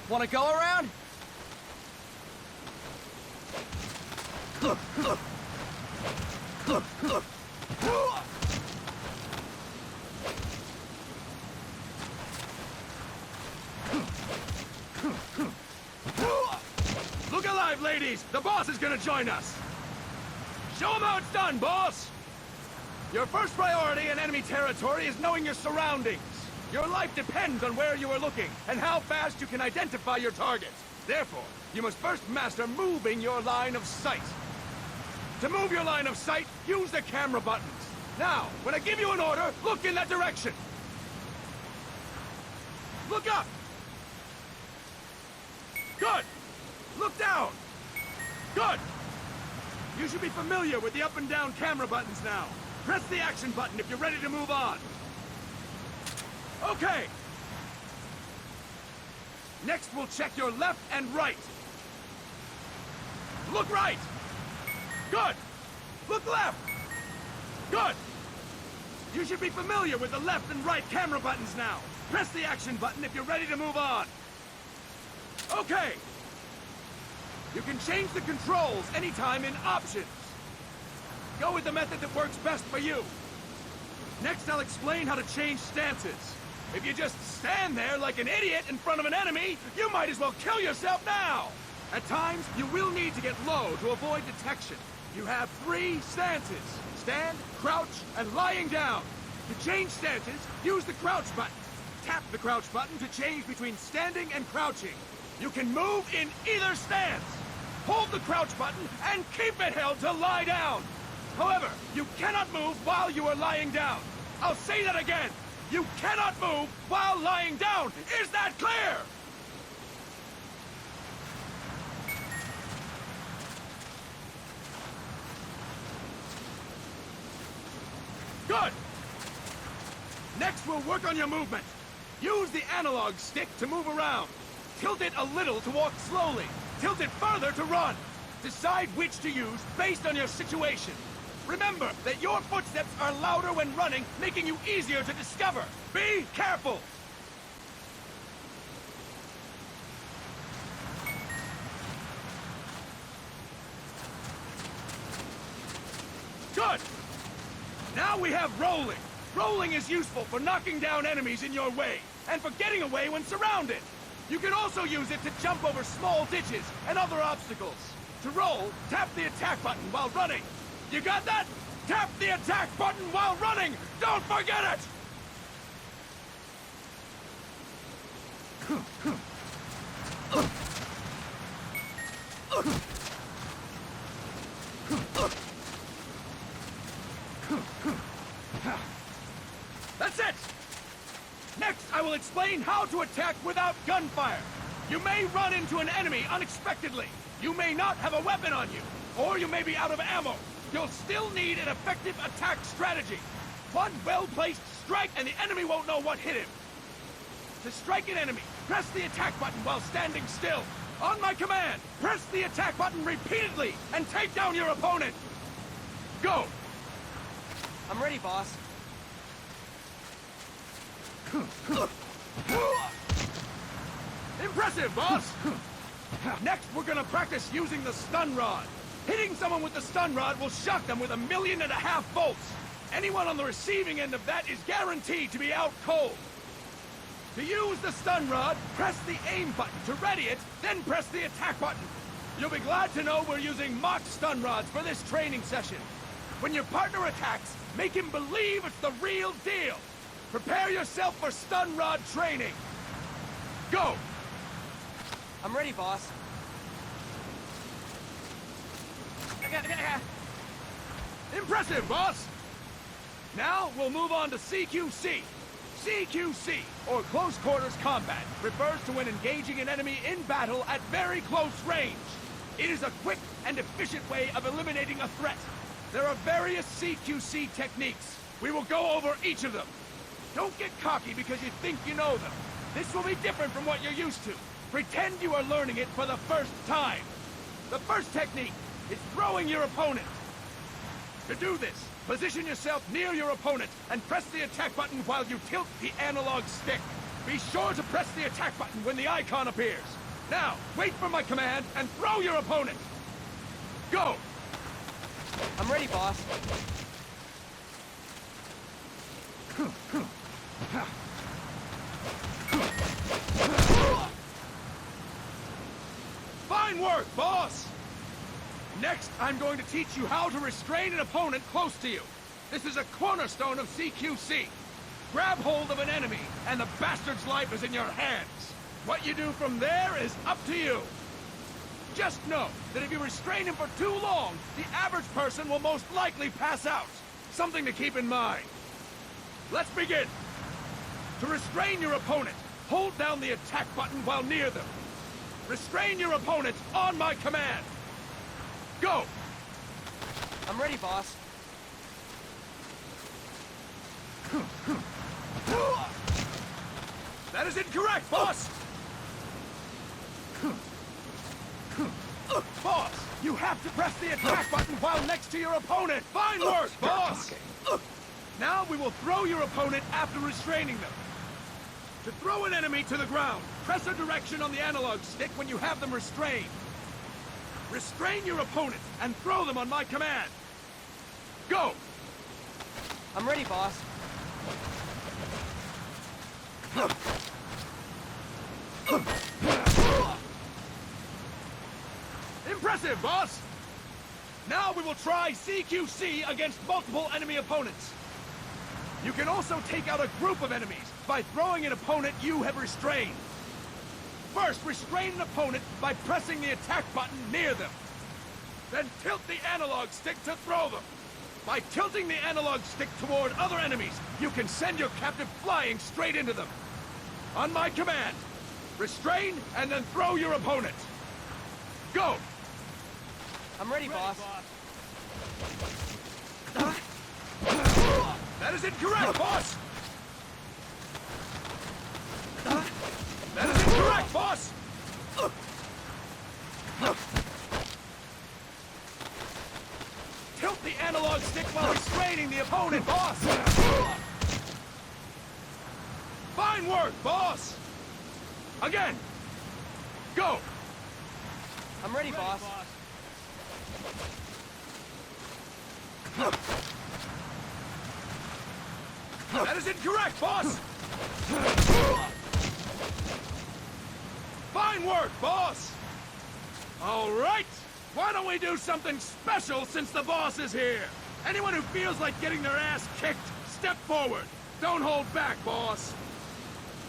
Want to go around? Look alive, ladies! The boss is gonna join us! Show him how it's done, boss! Your first priority in enemy territory is knowing your surroundings. Your life depends on where you are looking, and how fast you can identify your targets. Therefore, you must first master moving your line of sight. To move your line of sight, use the camera buttons. Now, when I give you an order, look in that direction. Look up! Good! Look down! Good! You should be familiar with the up and down camera buttons now. Press the action button if you're ready to move on. Okay! Next, we'll check your left and right. Look right! Good! Look left! Good! You should be familiar with the left and right camera buttons now. Press the action button if you're ready to move on. Okay. You can change the controls anytime in Options. Go with the method that works best for you. Next, I'll explain how to change stances. If you just stand there like an idiot in front of an enemy, you might as well kill yourself now! At times, you will need to get low to avoid detection. You have 3 stances: stand, crouch, and lying down. To change stances, use the crouch button. Tap the crouch button to change between standing and crouching. You can move in either stance. Hold the crouch button and keep it held to lie down. However, you cannot move while you are lying down. I'll say that again. You cannot move while lying down. Is that clear? Good. Next, we'll work on your movement. Use the analog stick to move around. Tilt it a little to walk slowly. Tilt it further to run. Decide which to use based on your situation. Remember that your footsteps are louder when running, making you easier to discover. Be careful! Good! Now we have rolling. Rolling is useful for knocking down enemies in your way, and for getting away when surrounded. You can also use it to jump over small ditches and other obstacles. To roll, tap the attack button while running. You got that? Tap the attack button while running! Don't forget it! That's it! Next, I will explain how to attack without gunfire. You may run into an enemy unexpectedly. You may not have a weapon on you, or you may be out of ammo. You'll still need an effective attack strategy. One well-placed strike and the enemy won't know what hit him. To strike an enemy, press the attack button while standing still. On my command, press the attack button repeatedly and take down your opponent. Go! I'm ready, boss. Impressive, boss! Next, we're gonna practice using the stun rod. Hitting someone with the stun rod will shock them with 1.5 million volts. Anyone on the receiving end of that is guaranteed to be out cold. To use the stun rod, press the aim button to ready it, then press the attack button. You'll be glad to know we're using mock stun rods for this training session. When your partner attacks, make him believe it's the real deal. Prepare yourself for stun rod training. Go! I'm ready, boss. Impressive, boss! Now, we'll move on to CQC. CQC, or Close Quarters Combat, refers to when engaging an enemy in battle at very close range. It is a quick and efficient way of eliminating a threat. There are various CQC techniques. We will go over each of them. Don't get cocky because you think you know them. This will be different from what you're used to. Pretend you are learning it for the first time. The first technique is throwing your opponent. To do this, position yourself near your opponent and press the attack button while you tilt the analog stick. Be sure to press the attack button when the icon appears. Now, wait for my command and throw your opponent. Go! I'm ready, boss. Fine work, boss! Next, I'm going to teach you how to restrain an opponent close to you. This is a cornerstone of CQC. Grab hold of an enemy, and the bastard's life is in your hands. What you do from there is up to you. Just know that if you restrain him for too long, the average person will most likely pass out. Something to keep in mind. Let's begin. To restrain your opponent, hold down the attack button while near them. Restrain your opponent on my command. Go! I'm ready, boss. That is incorrect, boss! Boss, you have to press the attack button while next to your opponent! Fine work, boss! Now we will throw your opponent after restraining them. To throw an enemy to the ground, press a direction on the analog stick when you have them restrained. Restrain your opponent and throw them on my command. Go! I'm ready, boss. Impressive, boss! Now we will try CQC against multiple enemy opponents. You can also take out a group of enemies by throwing an opponent you have restrained. First, restrain an opponent by pressing the attack button near them. Then tilt the analog stick to throw them. By tilting the analog stick toward other enemies, you can send your captive flying straight into them. On my command, restrain and then throw your opponent. Go! I'm ready, boss. That is incorrect, boss! That is incorrect, boss! Tilt the analog stick while restraining the opponent, boss! Fine work, boss! Again! Go! I'm ready, boss. That is incorrect, boss! Fine work, boss! All right! Why don't we do something special since the boss is here? Anyone who feels like getting their ass kicked, step forward. Don't hold back, boss.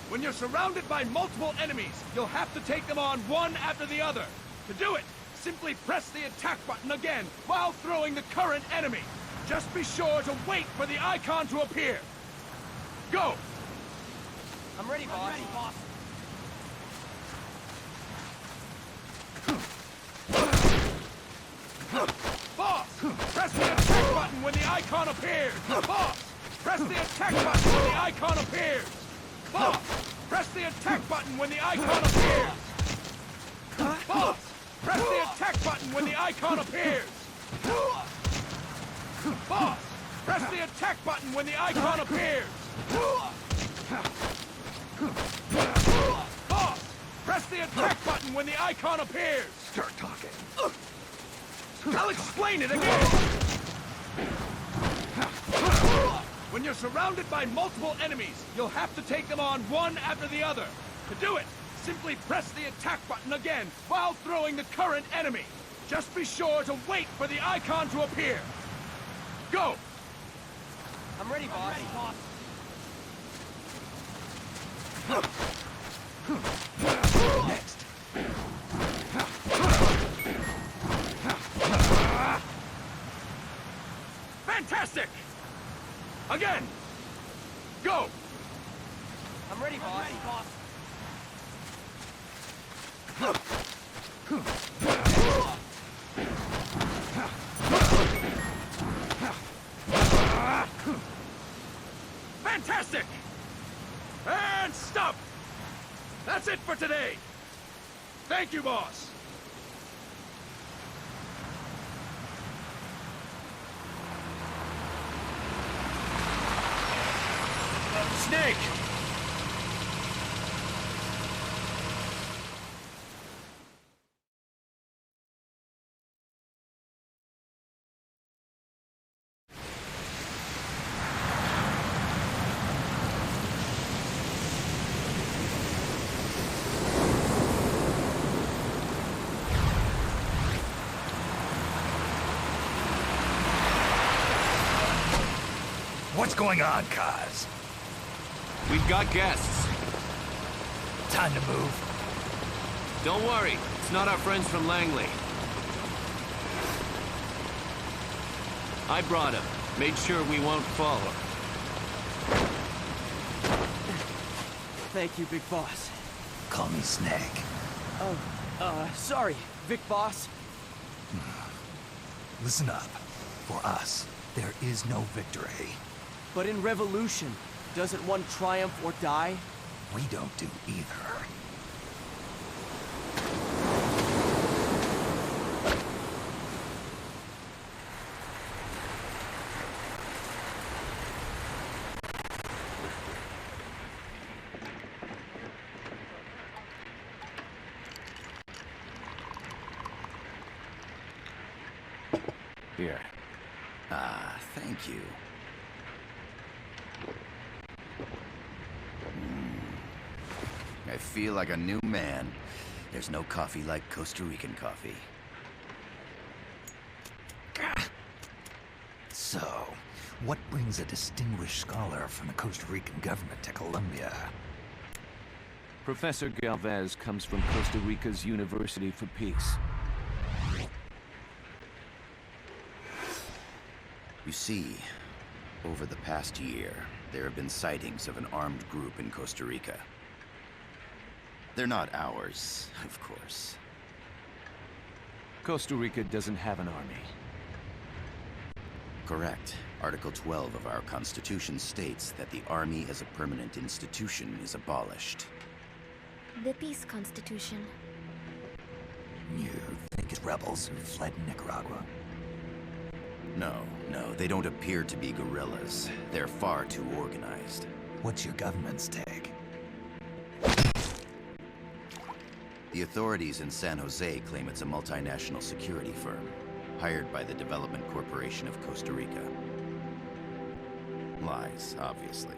When you're surrounded by multiple enemies, you'll have to take them on one after the other. To do it, simply press the attack button again while throwing the current enemy. Just be sure to wait for the icon to appear. Go! I'm ready, boss. Boss! Press the attack button when the icon appears! Boss! Press the attack button when the icon appears! Boss! Press the attack button when the icon appears! Boss! Press the attack button when the icon appears! Boss! Press the attack button when the icon appears! Boss! Press the attack button when the icon appears! Start talking. I'll explain it again! When you're surrounded by multiple enemies, you'll have to take them on one after the other. To do it, simply press the attack button again while throwing the current enemy. Just be sure to wait for the icon to appear. Go! I'm ready, boss. Next. Fantastic! Again! Go! I'm ready, boss. Fantastic! And stop! That's it for today! Thank you, boss! Snake! What's going on, Kaz? We've got guests. Time to move. Don't worry, it's not our friends from Langley. I brought him. Made sure we won't fall. Thank you, big boss. Call me Snake. Sorry, Vic boss. Listen up. For us, there is no victory. But in revolution, doesn't one triumph or die? We don't do either. Here. Ah, thank you. I feel like a new man. There's no coffee like Costa Rican coffee. So, what brings a distinguished scholar from the Costa Rican government to Colombia? Professor Galvez comes from Costa Rica's University for Peace. You see, over the past year, there have been sightings of an armed group in Costa Rica. They're not ours, of course. Costa Rica doesn't have an army. Correct. Article 12 of our Constitution states that the Army as a permanent institution is abolished. The Peace Constitution. You think it's rebels who fled Nicaragua? No, they don't appear to be guerrillas. They're far too organized. What's your government's take? The authorities in San Jose claim it's a multinational security firm, hired by the Development Corporation of Costa Rica. Lies, obviously.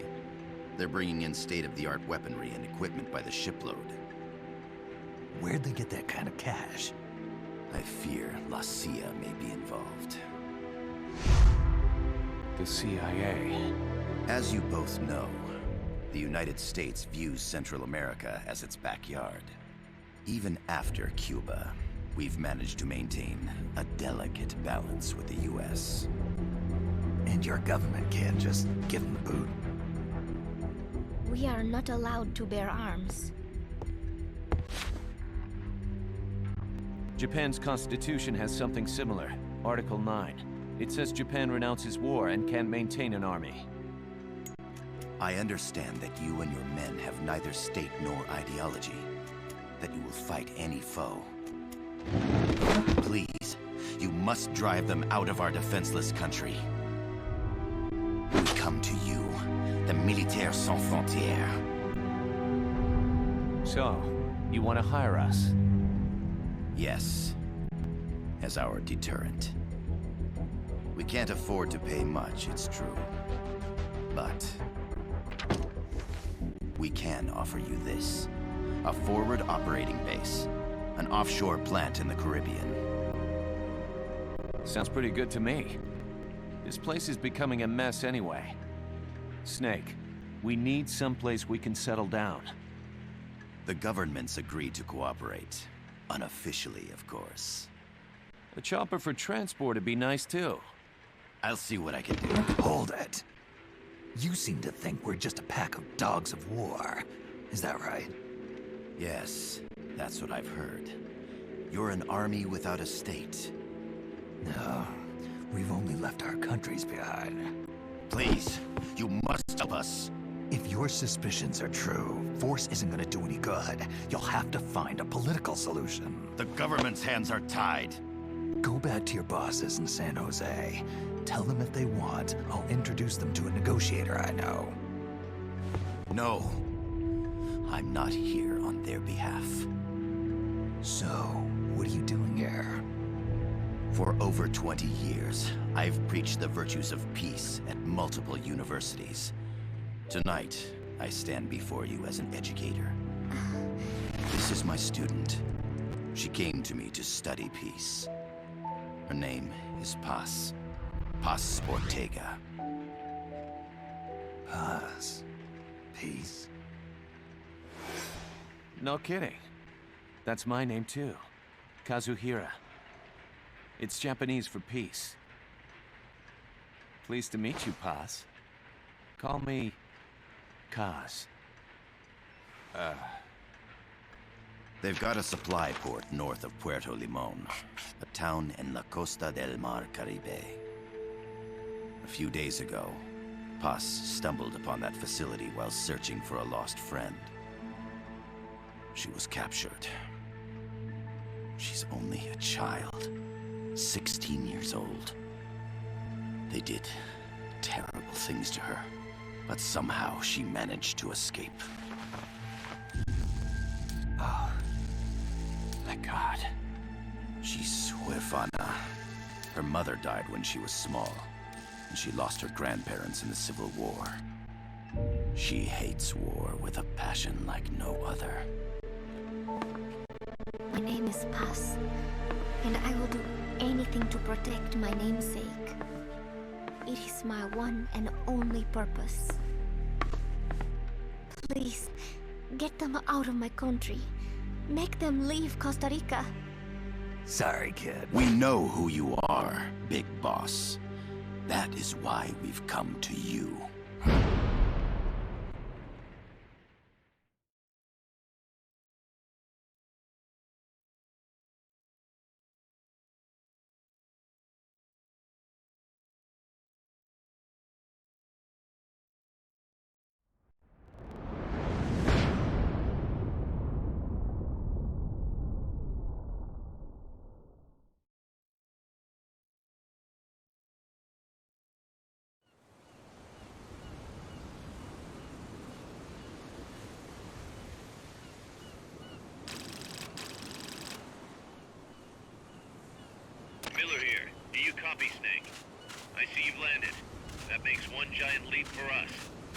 They're bringing in state-of-the-art weaponry and equipment by the shipload. Where'd they get that kind of cash? I fear La CIA may be involved. The CIA. As you both know, the United States views Central America as its backyard. Even after Cuba, we've managed to maintain a delicate balance with the US. And your government can't just give them the boot? We are not allowed to bear arms. Japan's constitution has something similar. Article 9. It says Japan renounces war and can't maintain an army. I understand that you and your men have neither state nor ideology. That you will fight any foe. Please, you must drive them out of our defenseless country. We come to you, the Militaires Sans Frontières. So, you want to hire us? Yes, as our deterrent. We can't afford to pay much, it's true. But we can offer you this. A forward operating base. An offshore plant in the Caribbean. Sounds pretty good to me. This place is becoming a mess anyway. Snake, we need someplace we can settle down. The governments agreed to cooperate. Unofficially, of course. A chopper for transport would be nice too. I'll see what I can do. Hold it. You seem to think we're just a pack of dogs of war. Is that right? Yes, that's what I've heard. You're an army without a state. No, we've only left our countries behind. Please, you must help us. If your suspicions are true, force isn't gonna do any good. You'll have to find a political solution. The government's hands are tied. Go back to your bosses in San Jose. Tell them if they want, I'll introduce them to a negotiator I know. No. I'm not here on their behalf. So, what are you doing here? For over 20 years, I've preached the virtues of peace at multiple universities. Tonight, I stand before you as an educator. This is my student. She came to me to study peace. Her name is Paz. Paz Ortega. Paz. Peace. No kidding. That's my name too. Kazuhira. It's Japanese for peace. Pleased to meet you, Paz. Call me Kaz. They've got a supply port north of Puerto Limon, a town in La Costa del Mar Caribe. A few days ago, Paz stumbled upon that facility while searching for a lost friend. She was captured. She's only a child, 16 years old. They did terrible things to her, but somehow she managed to escape. Oh, thank God. She's huérfana. Her mother died when she was small, and she lost her grandparents in the Civil War. She hates war with a passion like no other. My name is Paz, and I will do anything to protect my namesake. It is my one and only purpose. Please, get them out of my country. Make them leave Costa Rica. Sorry, kid. We know who you are, Big Boss. That is why we've come to you. Miller here. Do you copy, Snake? I see you've landed. That makes one giant leap for us.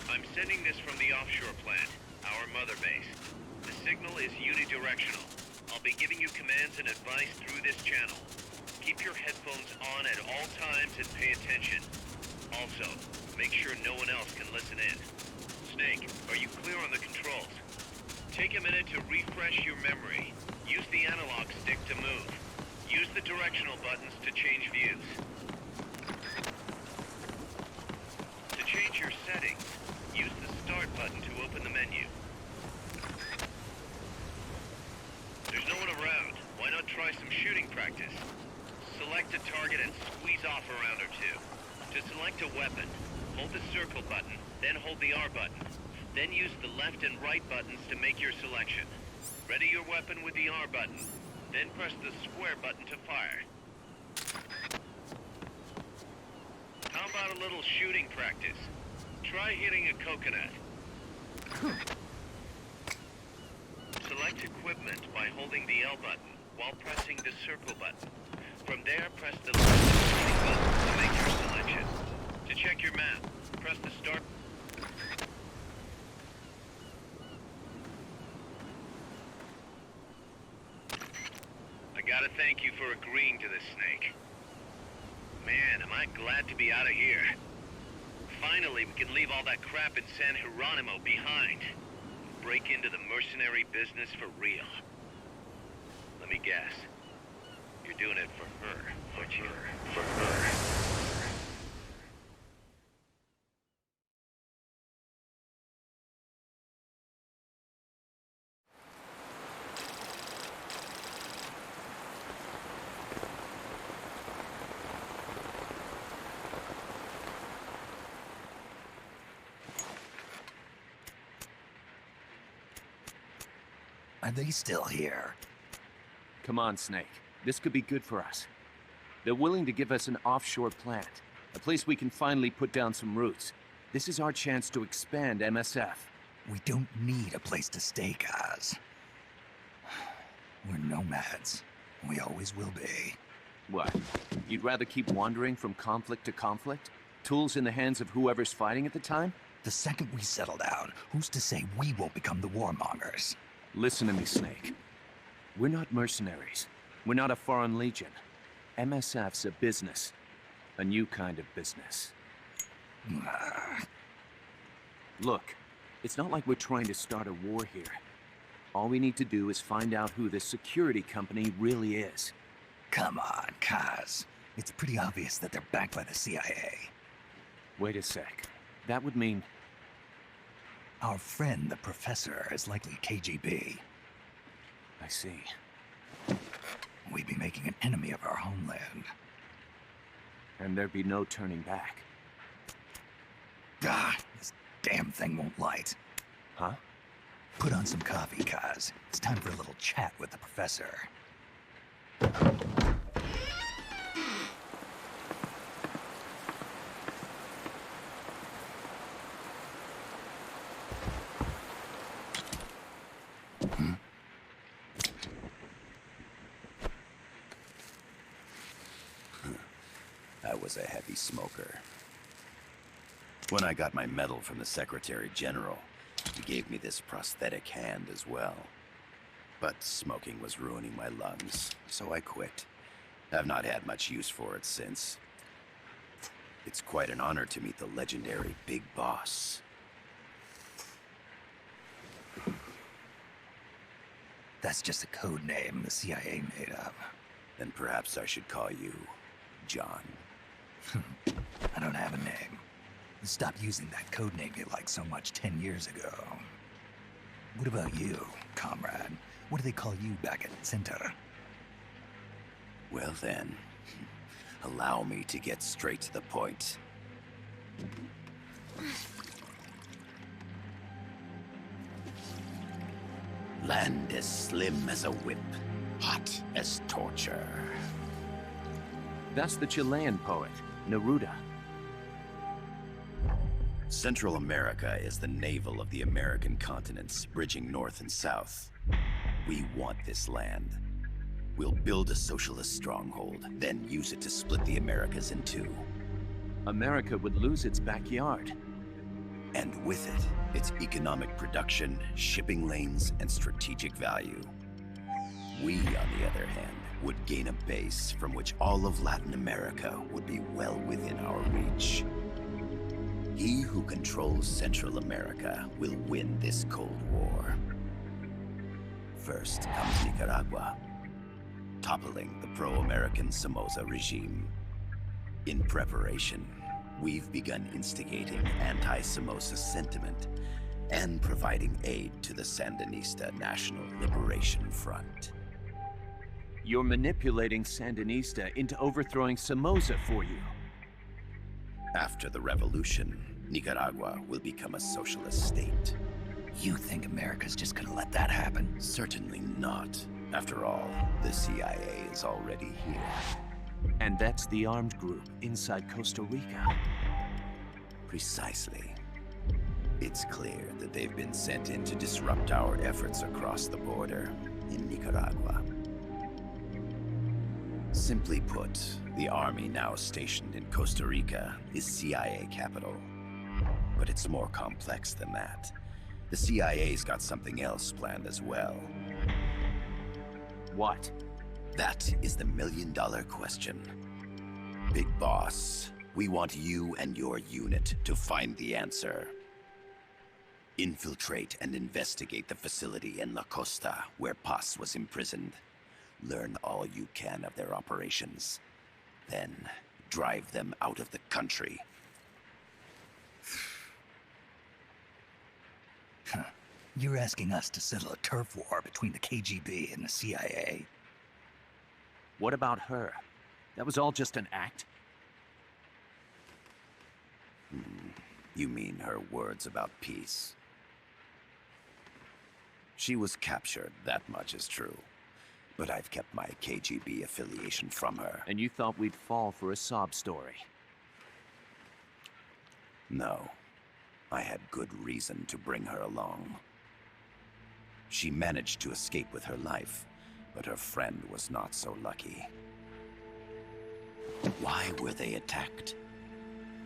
I'm sending this from the offshore plant, our mother base. The signal is unidirectional. I'll be giving you commands and advice through this channel. Keep your headphones on at all times and pay attention. Also, make sure no one else can listen in. Snake, are you clear on the controls? Take a minute to refresh your memory. Use the analog stick to move. Use the directional buttons to change views. To change your settings, use the start button to open the menu. There's no one around. Why not try some shooting practice? Select a target and squeeze off a round or two. To select a weapon, hold the circle button, then hold the R button. Then use the left and right buttons to make your selection. Ready your weapon with the R button. Then press the square button to fire. How about a little shooting practice? Try hitting a coconut. Select equipment by holding the L button while pressing the circle button. From there, press the left and right buttons to make your selection. To check your map, press the start. Gotta thank you for agreeing to this, Snake. Man, am I glad to be out of here. Finally, we can leave all that crap in San Geronimo behind. Break into the mercenary business for real. Let me guess. You're doing it for her, aren't you? For her. Are they still here? Come on, Snake. This could be good for us. They're willing to give us an offshore plant, a place we can finally put down some roots. This is our chance to expand MSF. We don't need a place to stay, guys. We're nomads. We always will be. What? You'd rather keep wandering from conflict to conflict? Tools in the hands of whoever's fighting at the time? The second we settle down, who's to say we won't become the warmongers? Listen to me, Snake. We're not mercenaries. We're not a foreign legion. MSF's a business. A new kind of business. Look, it's not like we're trying to start a war here. All we need to do is find out who this security company really is. Come on, Kaz. It's pretty obvious that they're backed by the CIA. Wait a sec. That would mean... Our friend, the professor, is likely KGB. I see. We'd be making an enemy of our homeland. And there'd be no turning back. Ah, this damn thing won't light. Huh? Put on some coffee, Kaz. It's time for a little chat with the professor. was a heavy smoker. When I got my medal from the Secretary General, he gave me this prosthetic hand as well. But smoking was ruining my lungs, so I quit. I've not had much use for it since. It's quite an honor to meet the legendary Big Boss. That's just a code name the CIA made up. Then perhaps I should call you John. I don't have a name. You stopped using that code name you liked so much 10 years ago. What about you, comrade? What do they call you back at Center? Well then, allow me to get straight to the point. Land as slim as a whip, hot as torture. That's the Chilean poet, Neruda. Central America is the navel of the American continents, bridging north and south. We want this land. We'll build a socialist stronghold, then use it to split the Americas in two. America would lose its backyard. And with it, its economic production, shipping lanes, and strategic value. We, on the other hand, would gain a base from which all of Latin America would be well within our reach. He who controls Central America will win this Cold War. First comes Nicaragua, toppling the pro-American Somoza regime. In preparation, we've begun instigating anti-Somoza sentiment and providing aid to the Sandinista National Liberation Front. You're manipulating Sandinista into overthrowing Somoza for you. After the revolution, Nicaragua will become a socialist state. You think America's just gonna let that happen? Certainly not. After all, the CIA is already here. And that's the armed group inside Costa Rica. Precisely. It's clear that they've been sent in to disrupt our efforts across the border in Nicaragua. Simply put, the army now stationed in Costa Rica is CIA capital. But it's more complex than that. The CIA's got something else planned as well. What? That is the million-dollar question. Big Boss, we want you and your unit to find the answer. Infiltrate and investigate the facility in La Costa where Paz was imprisoned. Learn all you can of their operations. Then, drive them out of the country. You're asking us to settle a turf war between the KGB and the CIA? What about her? That was all just an act? You mean her words about peace? She was captured, that much is true. But I've kept my KGB affiliation from her. And you thought we'd fall for a sob story? No. I had good reason to bring her along. She managed to escape with her life, but her friend was not so lucky. Why were they attacked?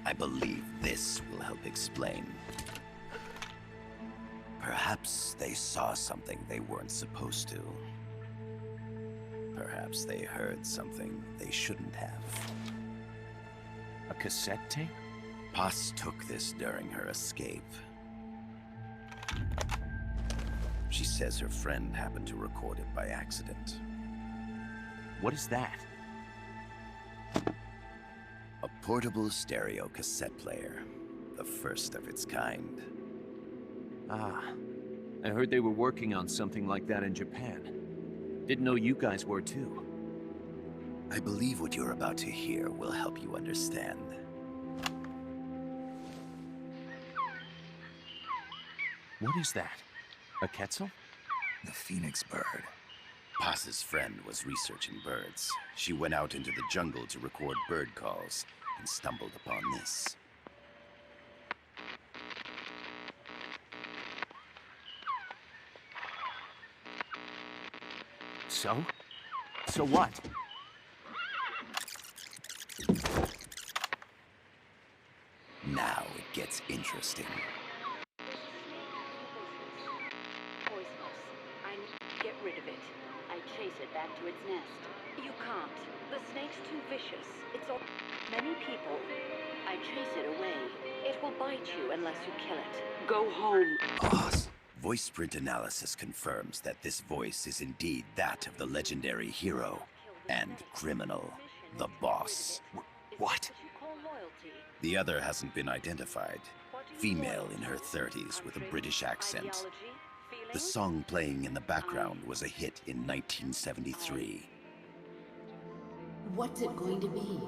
I believe this will help explain. Perhaps they saw something they weren't supposed to. Perhaps they heard something they shouldn't have. A cassette tape? Paz took this during her escape. She says her friend happened to record it by accident. What is that? A portable stereo cassette player. The first of its kind. Ah, I heard they were working on something like that in Japan. Didn't know you guys were too. I believe what you're about to hear will help you understand. What is that? A Quetzal? The phoenix bird. Paz's friend was researching birds. She went out into the jungle to record bird calls and stumbled upon this. So? So what? That's interesting. Poisonous. I need to get rid of it. I chase it back to its nest. You can't. The snake's too vicious. It's all... Many people. I chase it away. It will bite you unless you kill it. Go home. Boss, voice print analysis confirms that this voice is indeed that of the legendary hero and criminal, the boss. What? The other hasn't been identified. Female in her 30s with a British accent. The song playing in the background was a hit in 1973. What's it going to be?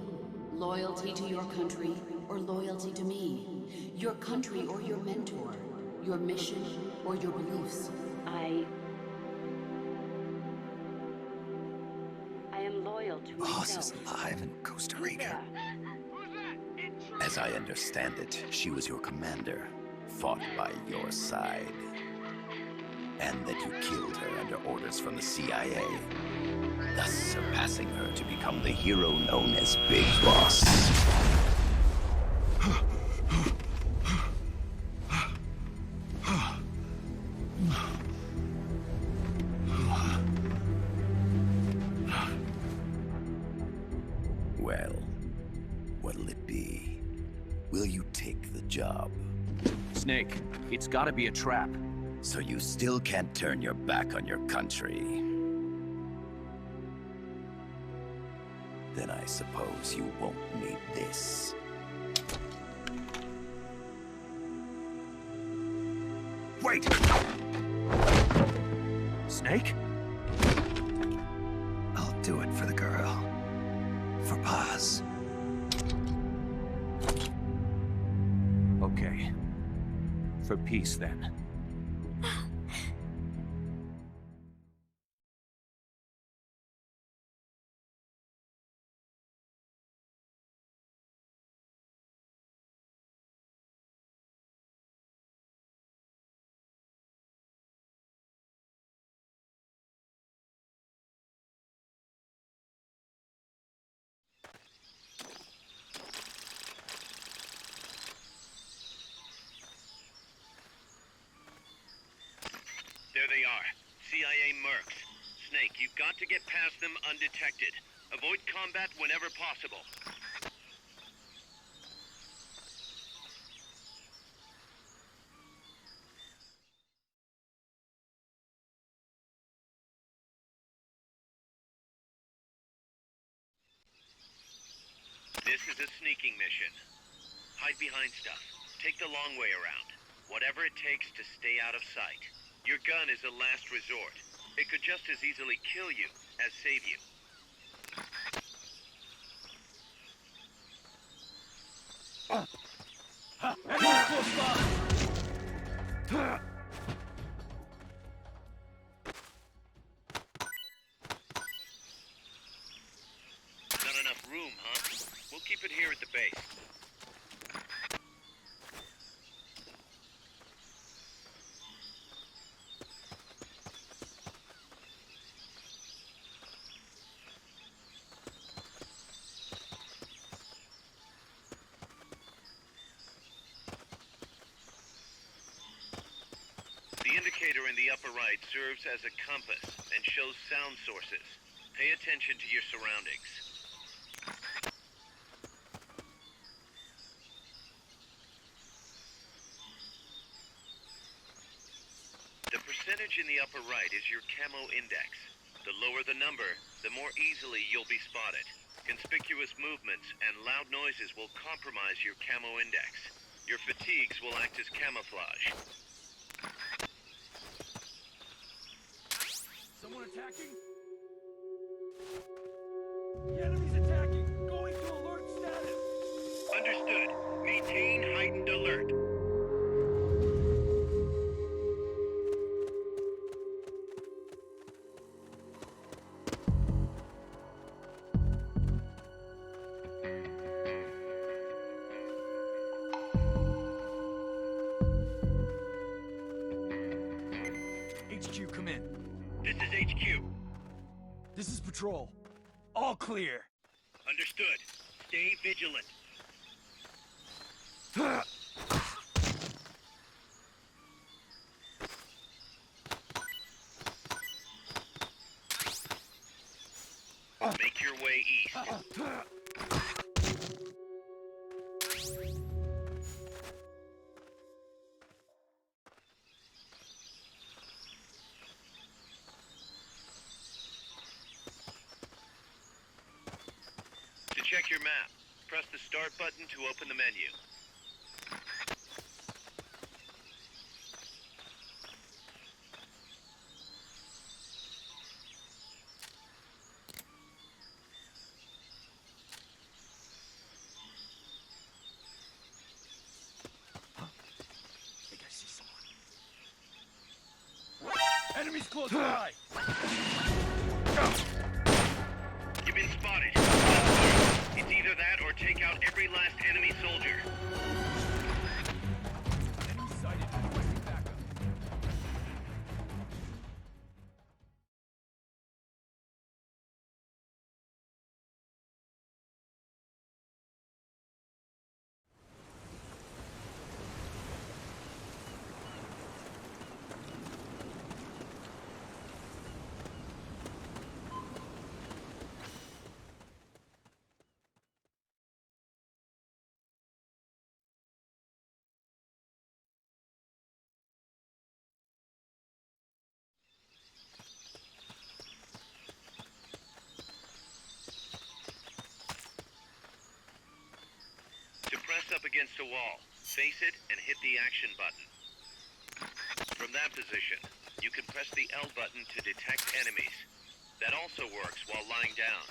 Loyalty to your country or loyalty to me? Your country or your mentor? Your mission or your beliefs? I am loyal to Boss myself. is alive in Costa Rica. As I understand it, she was your commander, fought by your side. And that you killed her under orders from the CIA, thus surpassing her to become the hero known as Big Boss. Well, what'll it be? Will you take the job? Snake, it's gotta be a trap. So you still can't turn your back on your country? Then I suppose you won't need this. Wait! Snake? I'll do it for the girl. For Paz. Okay. For peace, then. There they are. CIA mercs. Snake, you've got to get past them undetected. Avoid combat whenever possible. This is a sneaking mission. Hide behind stuff. Take the long way around. Whatever it takes to stay out of sight. Your gun is a last resort. It could just as easily kill you as save you. Not enough room, huh? We'll keep it here at the base. The indicator in the upper right serves as a compass and shows sound sources. Pay attention to your surroundings. The percentage in the upper right is your camo index. The lower the number, the more easily you'll be spotted. Conspicuous movements and loud noises will compromise your camo index. Your fatigues will act as camouflage. Someone attacking? The enemy's attacking! Going to alert status! Understood. Maintain heightened alert. HQ, come in. This is HQ. This is Patrol. All clear. Understood. Stay vigilant. To check your map, press the start button to open the menu. I think I see someone. Enemies close by! You've been spotted. It's either that or take out every last enemy soldier. Enemy sighted. Requesting backup. To press up against a wall, face it and hit the action button. From that position, you can press the L button to detect enemies. That also works while lying down.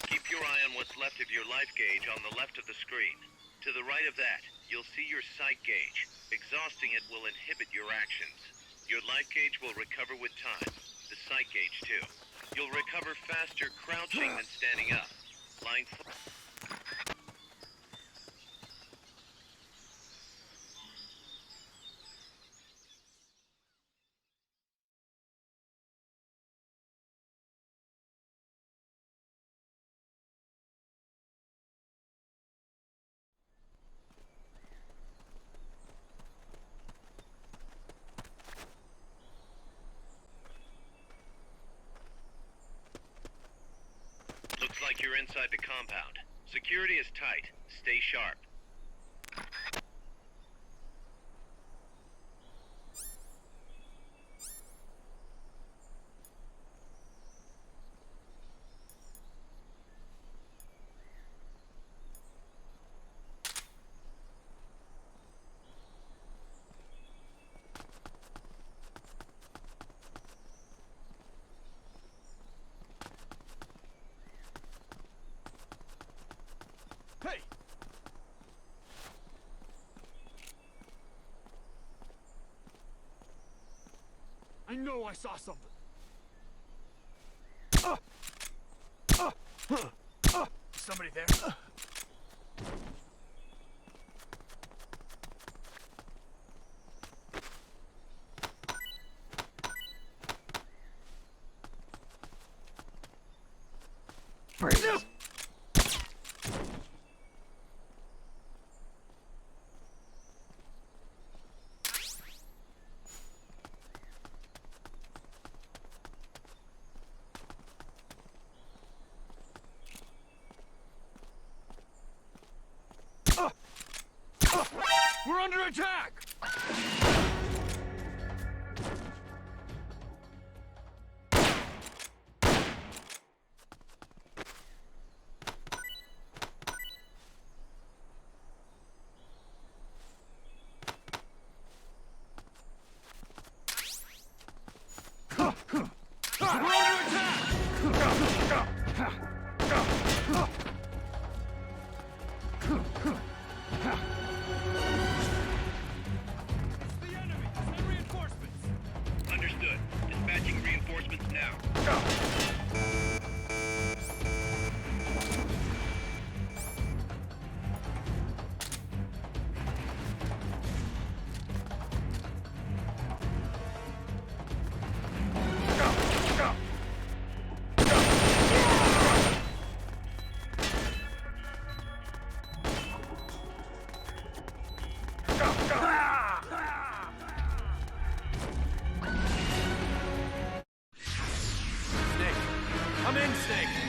Keep your eye on what's left of your life gauge on the left of the screen. To the right of that, you'll see your sight gauge. Exhausting it will inhibit your actions. Your life gauge will recover with time. The sight gauge, too. You'll recover faster crouching than standing up. Lying flat. Looks like you're inside the compound. Security is tight. Stay sharp. Hey! I know I saw something. Somebody there? Freeze. We're under attack! We're under attack! It's the enemy! Send reinforcements! Understood. Dispatching reinforcements now. Come in, Snake.